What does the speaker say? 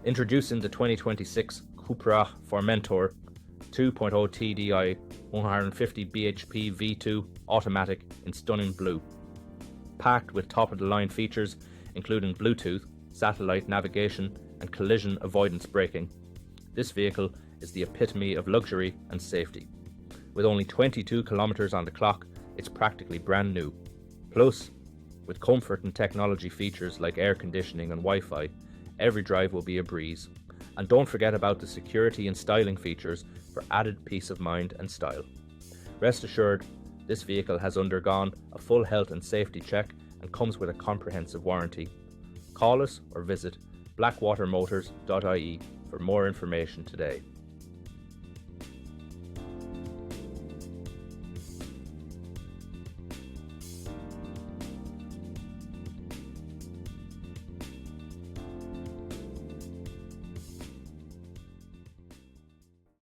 Introducing the 2026 CUPRA Formentor 2.0TDI 150BHP V2 automatic in stunning blue. Packed with top-of-the-line features including Bluetooth, satellite navigation and collision avoidance braking, this vehicle is the epitome of luxury and safety. With only 22 kilometres on the clock, it's practically brand new. Plus, with comfort and technology features like air conditioning and Wi-Fi, every drive will be a breeze. And don't forget about the security and styling features for added peace of mind and style. Rest assured, this vehicle has undergone a full health and safety check and comes with a comprehensive warranty. Call us or visit blackwatermotors.ie for more information today.